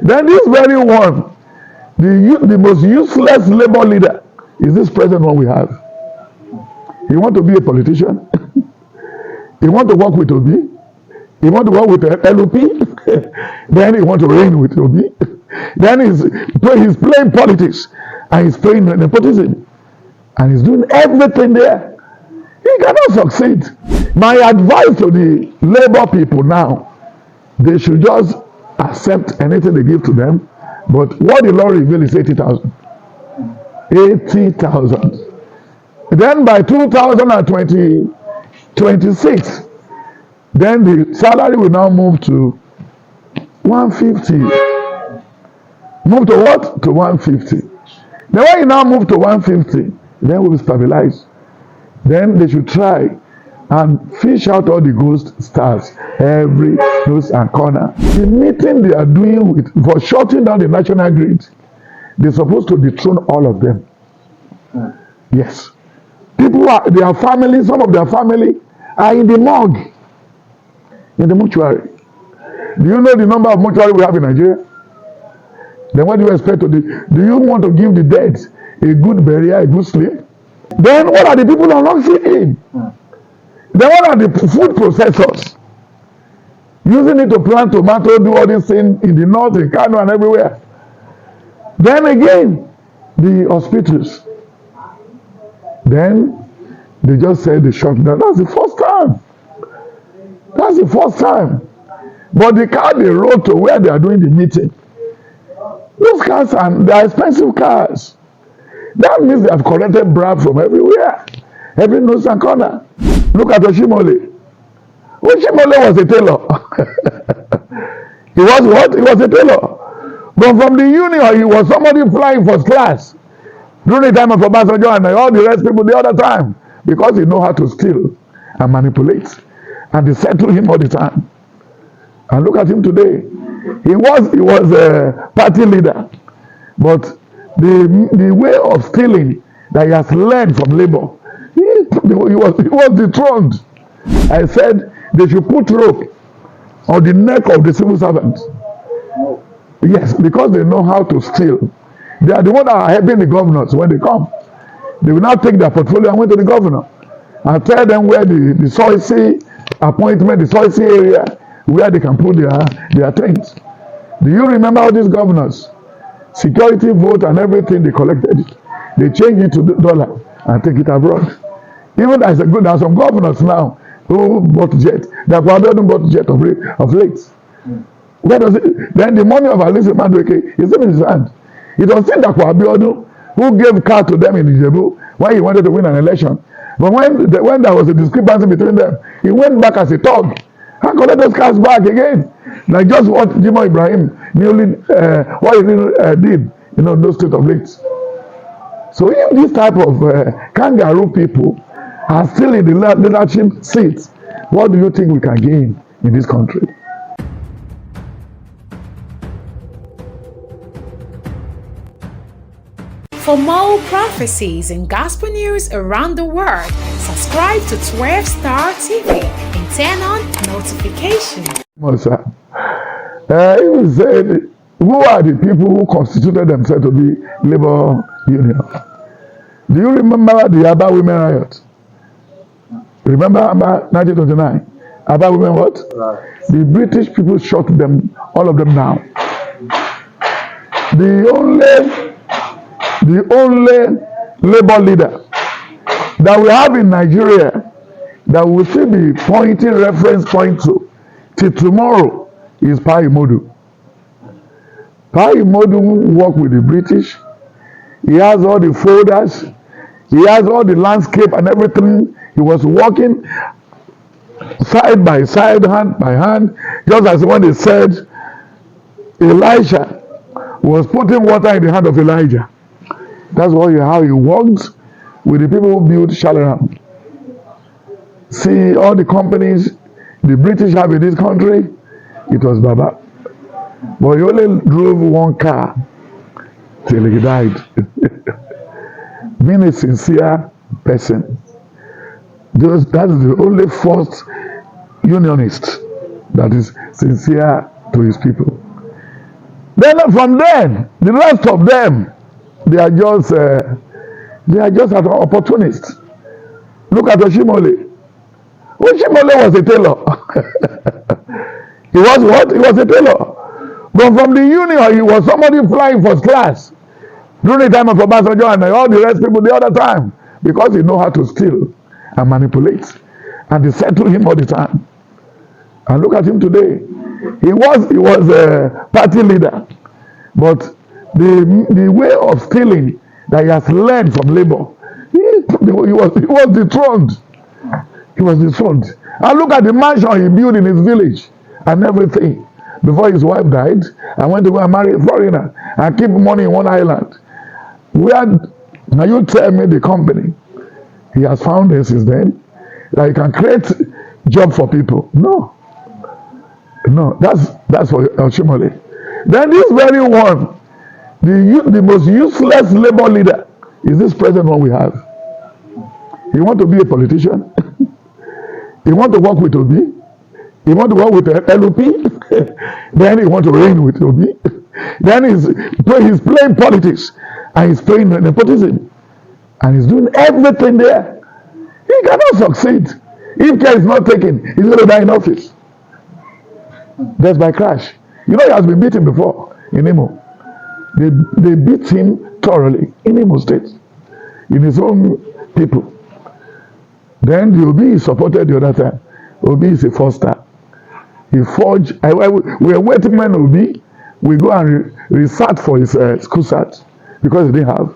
Then this very one, the most useless labor leader, is this present one we have. He want to be a politician. He want to work with Obi. He want to work with LOP. Then he want to reign with Obi. Then he's playing politics and he's playing nepotism. And he's doing everything there. He cannot succeed. My advice to the labor people now, they should just accept anything they give to them. But what the law revealed is 80,000. 80,000. Then by 2026, then the salary will now move to 150. Move to what? To 150. Then when you now move to 150, then we will stabilize. Then they should try and fish out all the ghost stars every nose and corner. The meeting they are doing for shutting down the national grid, they're supposed to dethrone all of them. Yes. Their family, some of their family are in the morgue, in the mortuary. Do you know the number of mortuary we have in Nigeria? Then what do you expect to do? Do you want to give the dead a good burial, a good sleep? Then what are the people on oxygen? Then what are the food processors? Using it to plant tomato, do all these things in the north, in Kano and everywhere. Then again, the hospitals. Then they just said they shut down. That's the first time. That's the first time. But the car they rode to where they are doing the meeting, those cars they are expensive cars. That means they have collected bribe from everywhere, every nose and corner. Look at Oshimole. Oshimole was a tailor. He was what? He was a tailor. But from the union, he was somebody flying first class during the time of Obasanjo and all the rest people the other time, because he know how to steal and manipulate, and they settle him all the time. And look at him today. He was a party leader, but the way of stealing that he has learned from labor, he was dethroned. I said they should put rope on the neck of the civil servants. Yes, because they know how to steal. They are the ones that are helping the governors when they come. They will now take their portfolio and went to the governor and tell them where the sourcey appointment, the sourcey area, where they can put their things. Do you remember all these governors? Security vote and everything, they collected it. They changed it to the dollar and take it abroad. Even there are some governors now who bought jet. That Abiodun bought jet of late. Where does it? Then the money of Alice Madueke is in his hand. It was still that Abiodun who gave car to them in Ijebu when he wanted to win an election. But when there was a discrepancy between them, he went back as a thug and collected those cars back again. Like just what Jimo Ibrahim did, those state of late. So if this type of kangaroo people are still in the leadership seats, what do you think we can gain in this country? For more prophecies and gospel news around the world, subscribe to 12 Star TV and turn on notifications. He said, who are the people who constituted themselves to be labor union? Do you remember the Aba women riot? Remember Aba 1929? Aba women what? Right. The British people shot them, all of them down. The only labor leader that we have in Nigeria that will still be pointing reference point to till tomorrow is Pa Imodu. Pa Imodu worked with the British. He has all the folders. He has all the landscape and everything. He was working side by side, hand by hand, just as when they said Elisha was putting water in the hand of Elijah. That's how he worked with the people who built Shalaram. See, all the companies the British have in this country, it was Baba. But he only drove one car till he died. Being a sincere person. That's the only first unionist that is sincere to his people. Then from then, the rest of them, they are just an opportunist. Look at Oshimole. Oshimole was a tailor. He was what? He was a tailor. But from the union, he was somebody flying first class during the time of Obasanjo and all the rest people the other time, because he know how to steal and manipulate, and they settle him all the time. And look at him today. He was a party leader, but the way of stealing that he has learned from labor, he was dethroned. He was dethroned. And look at the mansion he built in his village and everything before his wife died and went to go and marry a foreigner and keep money in one island. Now you tell me the company he has founded since then that he can create job for people? No, that's for Oshimole. Then this very one, the most useless labor leader, is this present one we have. You want to be a politician? You want to work with Obi? You want to work with LOP? Then you want to reign with Obi? Then he's playing politics and he's playing nepotism and he's doing everything there. He cannot succeed. If care is not taken, he's going to die in office. That's by crash. You know he has been beaten before in Imo. They beat him thoroughly in Imo State, in his own people. Then the Obi is supported the other time. Obi is a foster. He forged. We are waiting when Obi we go and resat for his school cert because he didn't have.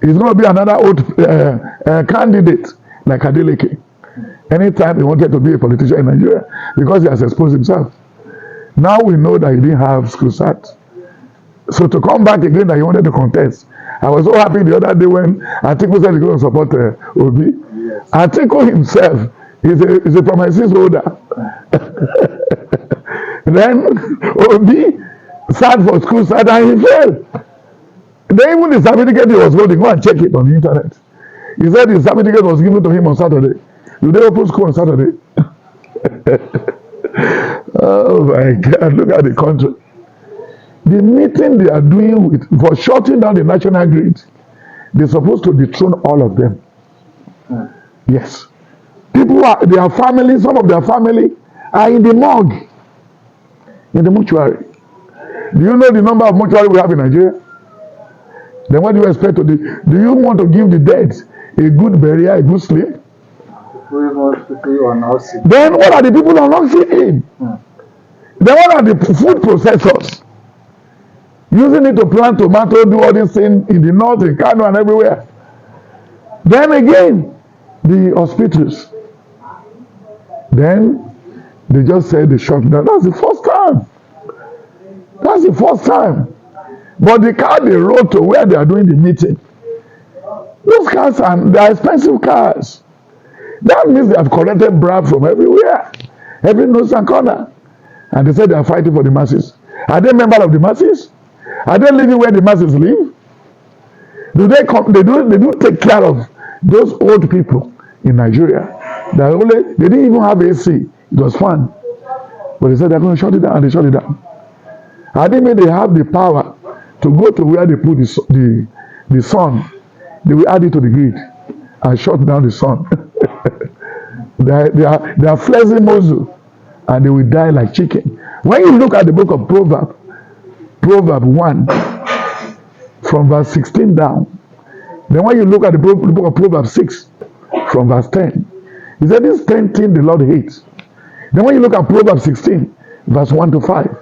He's going to be another old candidate like Adeleke. Anytime he wanted to be a politician in Nigeria because he has exposed himself. Now we know that he didn't have school cert. So to come back again that he wanted to contest. I was so happy the other day when Atiku said he's going to support Obi. Yes. Atiku himself is a promises holder. Then Obi sat for school cert and he failed. Then even the certificate he was holding, go and check it on the internet. He said the certificate was given to him on Saturday. Do they open school on Saturday? Oh my God, look at the country. The meeting they are doing for shutting down the national grid, they're supposed to dethrone all of them. Yes. Their family, some of their family are in the morgue, in the mortuary. Do you know the number of mortuary we have in Nigeria? Then what do you expect to do? Do you want to give the dead a good burial, a good sleep? Then what are the people who are not sleeping? Then what are the food processors? Using it to plant tomato, do all these things in the north, in Kano and everywhere. Then again, the hospitals. Then they just said the shutdown. That's the first time. That's the first time. But the car they rode to where they are doing the meeting, those cars they are expensive cars. That means they have collected bribe from everywhere, every nook and corner. And they said they are fighting for the masses. Are they members of the masses? Are they living where the masses live? Do they come? They do take care of those old people in Nigeria. They didn't even have AC. It was fun. But they said they're going to shut it down, and they shut it down. I think they have the power to go to where they put the sun. They will add it to the grid and shut down the sun. they are flexing muscle and they will die like chicken. When you look at the book of Proverbs 1 from verse 16 down, then when you look at the book of Proverbs 6 from verse 10, he said this 10 thing the Lord hates. Then when you look at Proverbs 16 verse 1 to 5,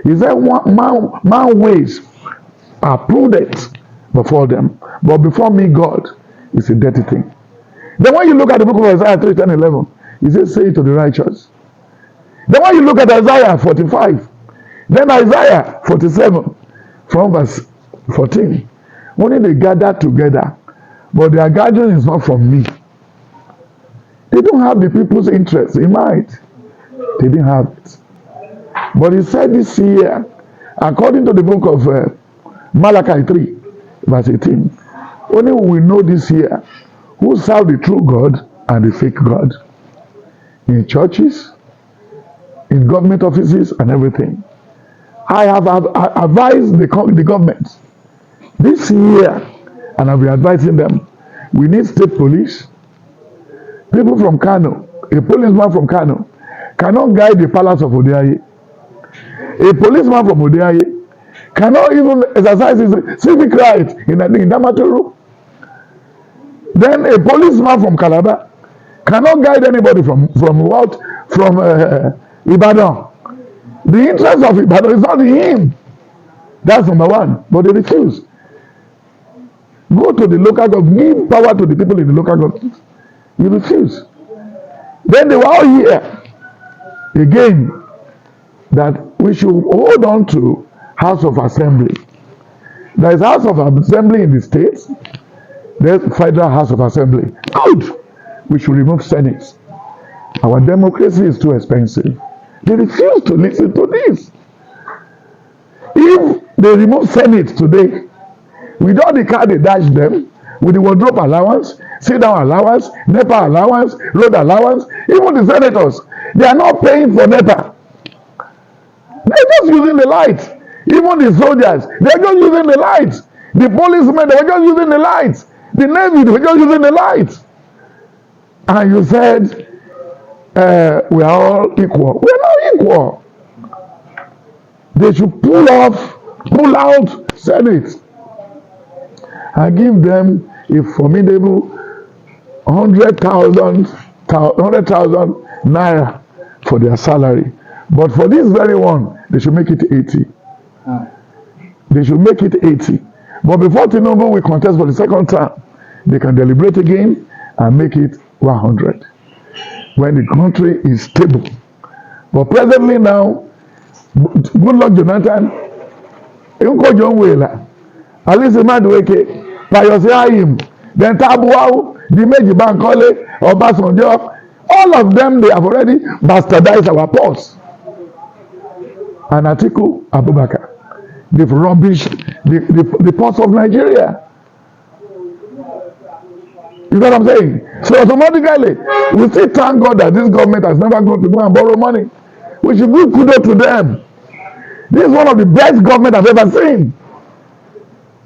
he said man ways are prudent before them, but before me God is a dirty thing. Then when you look at the book of Isaiah 3, 10, 11, he says say it to the righteous. Then when you look at Isaiah 45, then Isaiah 47 from verse 14, only they gather together, but their gathering is not from me. They don't have the people's interest in mind. They didn't have it. But he said this year, according to the book of Malachi 3, verse 18, only we know this year who serve the true God and the fake God. In churches, in government offices and everything. I have advised the government this year, and I'll be advising them. We need state police. People from Kano, a policeman from Kano, cannot guide the palace of Odeaye. A policeman from Odeaye cannot even exercise his civic right in Damaturu. Then a policeman from Calabar cannot guide anybody from what? From Ibadan. The interest of Ibadan is not in him. That's number one. But they refuse. Go to the local government, give power to the people in the local government. You refuse. Then they were all here again that we should hold on to House of Assembly. There is House of Assembly in the states. There's Federal House of Assembly. Good. We should remove Senate. Our democracy is too expensive. They refuse to listen to this. If they remove Senate today, with all the car they dash them, with the wardrobe allowance, sit-down allowance, NEPA allowance, road allowance, even the senators, they are not paying for NEPA. They're just using the lights. Even the soldiers, they're just using the lights. The policemen, they were just using the lights. The Navy, they were just using the lights. And you said, we are all equal. We are not equal. They should pull out Senate and give them a formidable 100,000 naira for their salary. But for this very one, they should make it 80. They should make it 80. But before Tinubu will contest for the second term, they can deliberate again and make it 100 when the country is stable. But presently now, good luck Jonathan, Unko John Wheeler, Alice Madueke, Pius Yahim, then Tabuau, the Meji Bankole, Obasanjo, all of them, they have already bastardized our pause. And Atiku Abubakar, they've rubbished the ports of Nigeria. You know what I'm saying? So automatically, we still thank God that this government has never gone to go and borrow money. We should give kudos to them. This is one of the best government I've ever seen.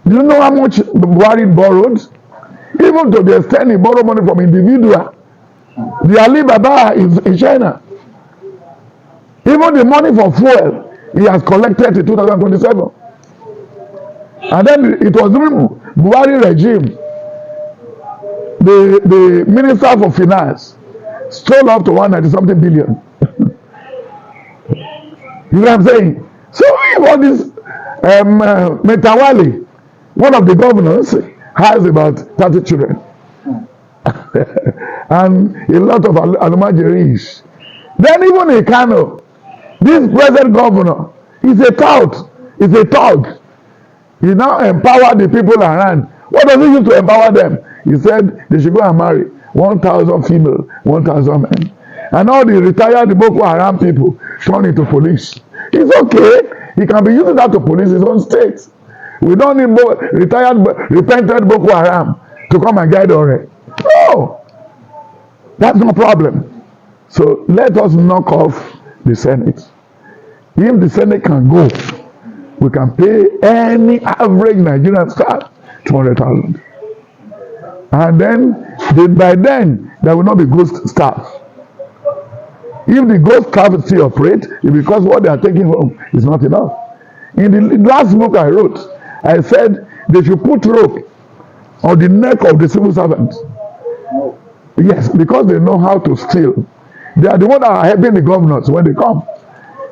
Do you know how much Buhari borrowed? Even to the extent he borrowed money from individual. The Alibaba is in China. Even the money for fuel, he has collected in 2027. And then it was during Buhari regime, the Minister for Finance stole up to 190-something billion. You know what I'm saying? So if all this Metawali, one of the governors, has about 30 children. And a lot of Alumajeris. Then even in Kano, this present governor is a tout, is a thug. He now empowered the people around. What does he use to empower them? He said they should go and marry 1,000 female, 1,000 men. And all the retired Boko Haram people turn into police. It's okay. He can be using that to police his own state. We don't need repented Boko Haram to come and guide already. No. That's no problem. So let us knock off the Senate. If the Senate can go, we can pay any average Nigerian staff 200,000. And then, by then, there will not be ghost staff. If the ghost staff still operate, it's because what they are taking home is not enough. In the last book I wrote, I said they should put rope on the neck of the civil servants. Yes, because they know how to steal. They are the ones that are helping the governors when they come.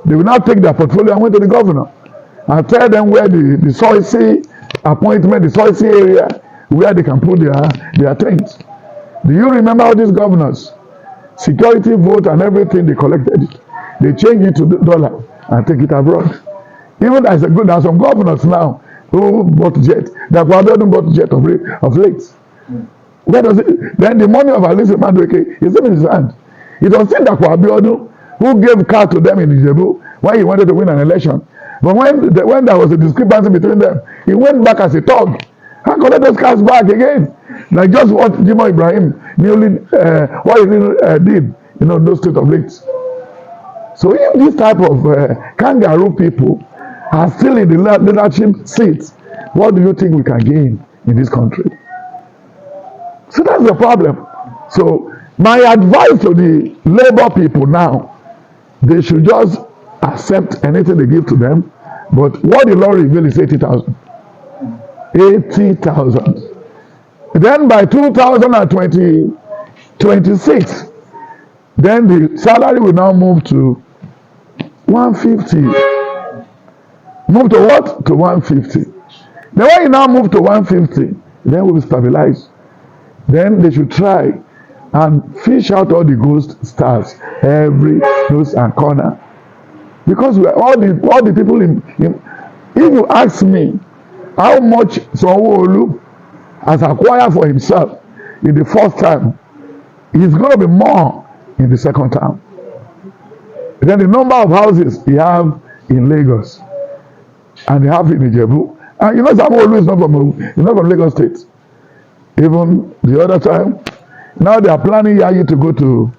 They will now take their portfolio and went to the governor and tell them where the sourcey appointment, the sourcey area, where they can put their things. Do you remember all these governors? Security vote and everything, they collected it. They changed it to the dollar and take it abroad. Even there are some governors now who bought jet. That Abiodun bought jet of late. Where does it? Then the money of Alice Madueke is in his hand. It was still that Abiodun who gave car to them in Ijebu when he wanted to win an election. But when there was a discrepancy between them, he went back as a thug and collected those cars back again. Like just what Jimoh Ibrahim what he did, those state of late. So if this type of kangaroo people are still in the leadership seats, what do you think we can gain in this country? So that's the problem. So my advice to the labor people now, they should just accept anything they give to them. But what the law reveals is 80,000. 80,000. Then by 2026, then the salary will now move to 150. Move to what? To 150. Then when you now move to 150, then we will stabilize. Then they should try and fish out all the ghost stars every nook and corner. Because we are all the people in if you ask me how much Sanwo-Olu has acquired for himself in the first time, it's going to be more in the second time. Then the number of houses he have in Lagos and they have in Ijebu. And you know Sanwo-Olu is not from Lagos State. Even the other time, now they are planning Yayi to go to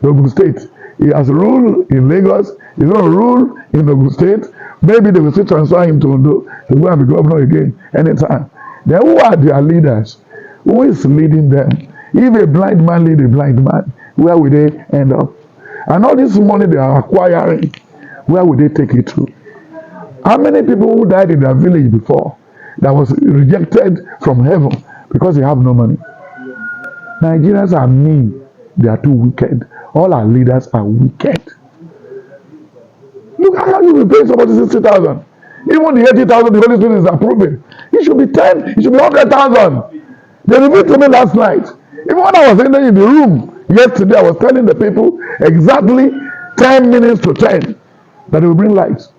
Ogun State. He has ruled in Lagos. He's going to rule in Ogun State. Maybe they will still transfer him to Ondo to go and be governor again anytime. Then who are their leaders? Who is leading them? If a blind man lead a blind man, where will they end up? And all this money they are acquiring, where will they take it to? How many people who died in their village before that was rejected from heaven because they have no money? Nigerians are mean. They are too wicked. All our leaders are wicked. Look how you will pay somebody 60,000. Even the 80,000 the Holy Spirit is approving. It should be 10. It should be 100,000. They revealed to me last night. Even when I was in the room yesterday, I was telling the people exactly 10 minutes to 10 that they will bring lights.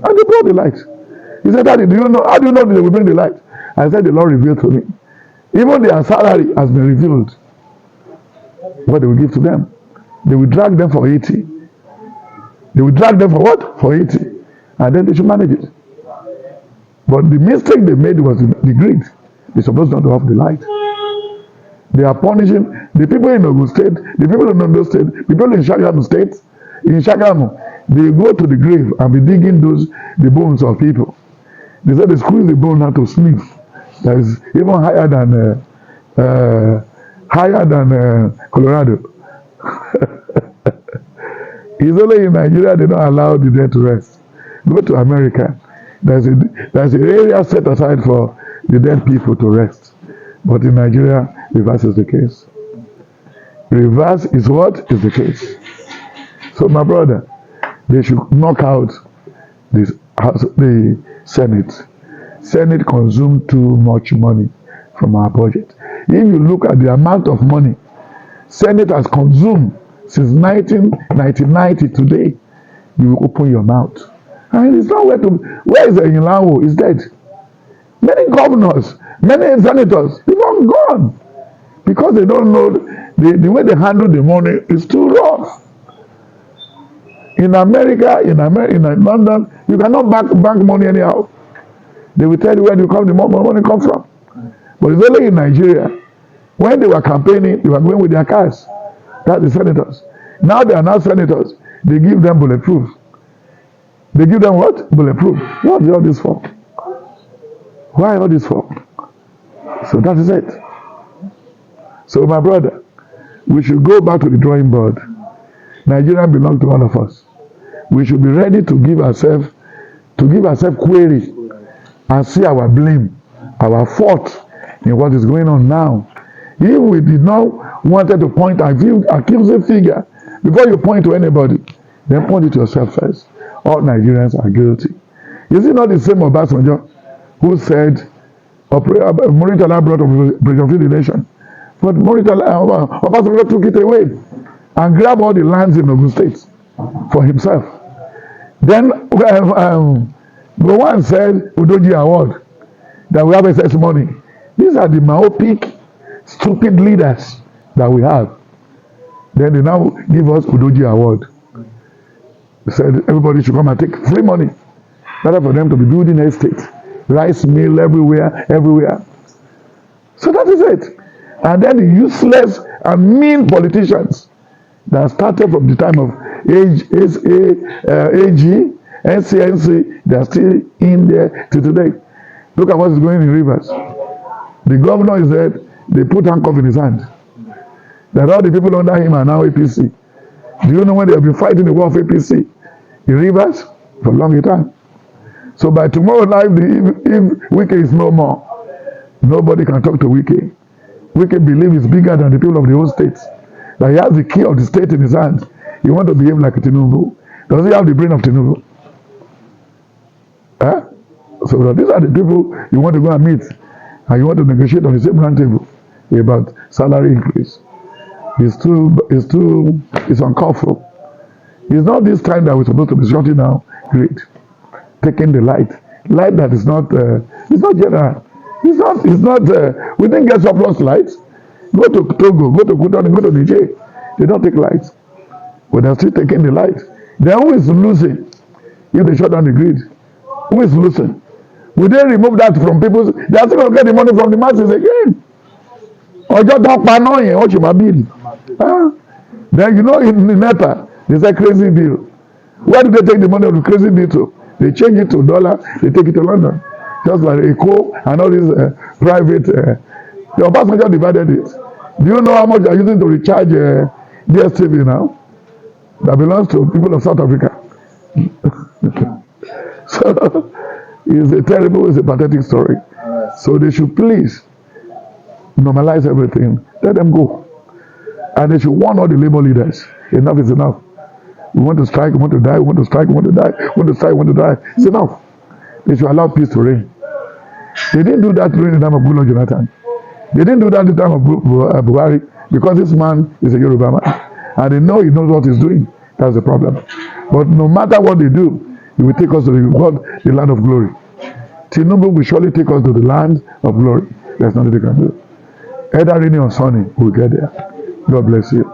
And they brought the light. He said, Daddy, do you know? How do you know that they will bring the light? I said, the Lord revealed to me. Even their salary has been revealed. What they will give to them. They will drag them for 80. They will drag them for what? For 80. And then they should manage it. But the mistake they made was the greed. They're supposed not to have the light. They are punishing the people in Ogun State, the people in Ondo State, the people in Shagamu State. In Shagamu, they go to the grave and be digging the bones of people. They said they squeeze the bone out to sniff. That is even higher than Colorado. It's only in Nigeria they don't allow the dead to rest. Go to America. There's an area set aside for the dead people to rest. But in Nigeria, reverse is the case. Reverse is what is the case. So my brother, they should knock out the Senate. Senate consumed too much money from our budget. If you look at the amount of money Senate has consumed since 1999 to today, you will open your mouth. And it's not where is the Inlawo? It's dead. Many governors, many senators, they've all gone. Because they don't know the way they handle the money is too rough. In America, in London, you cannot bank money anyhow. They will tell you where the money comes from. But it's only in Nigeria. When they were campaigning, they were going with their cars. That's the senators. Now they are not senators. They give them bulletproof. They give them what? Bulletproof. What is all this for? Why all this for? So that is it. So my brother, we should go back to the drawing board. Nigeria belongs to all of us. We should be ready to give ourselves query and see our blame, our fault in what is going on now. If we did not wanted to point an accusing figure before you point to anybody, then point it to yourself first. All Nigerians are guilty. Is it not the same Obasanjo who said Muritala brought Operation Free the Nation? But Obasanjo took it away and grabbed all the lands in Ogun State for himself. Then one said Udoji Award that we have excess money. These are the myopic, stupid leaders that we have. Then they now give us Udoji Award. They said everybody should come and take free money. Better for them to be building estates, rice mill everywhere. So that is it. And then the useless and mean politicians that started from the time of AG, NCNC, they are still in there to today. Look at what is going in Rivers. The governor is dead. They put handcuff in his hand. That all the people under him are now APC. Do you know when they have been fighting the war of APC in Rivers for a long time? So by tomorrow night, if Wike is no more, nobody can talk to Wike. Wike believes he's bigger than the people of the whole state. That he has the key of the state in his hand. He wants to behave like a Tinubu. Does he have the brain of Tinubu? Huh? So these are the people you want to go and meet, and you want to negotiate on the same round table about salary increase. It's uncalled for. It's not this time that we're supposed to be shutting down great, taking the light that is not it's not general. It's not we didn't get surplus lights. Go to Togo, go to Kudan, go to Niger. They don't take lights, but they're still taking the light. They're always losing if they shut down the grid. Who is losing? Will they remove that from people? They are still going to get the money from the masses again. Or just don't pano yen, what you my bill? Then you know in NEPA, there's a crazy bill. Where do they take the money of the crazy bill to? They change it to dollar, they take it to London. Just like ECO and all these private. The Obasanjo divided it. Do you know how much they're using to recharge DSTV now? That belongs to people of South Africa. So it's a pathetic story. So they should please normalize everything. Let them go. And they should warn all the labor leaders. Enough is enough. We want to strike, we want to die, we want to strike, we want to die, we want to strike, we want to die. It's enough. They should allow peace to reign. They didn't do that during the time of Goodluck Jonathan. They didn't do that in the time of Buhari because this man is a Yoruba man. And they know he knows what he's doing. That's the problem. But no matter what they do, he will take us to the land of glory. Tinubu will surely take us to the land of glory. There's nothing they can do. Either rainy or sunny, we'll get there. God bless you.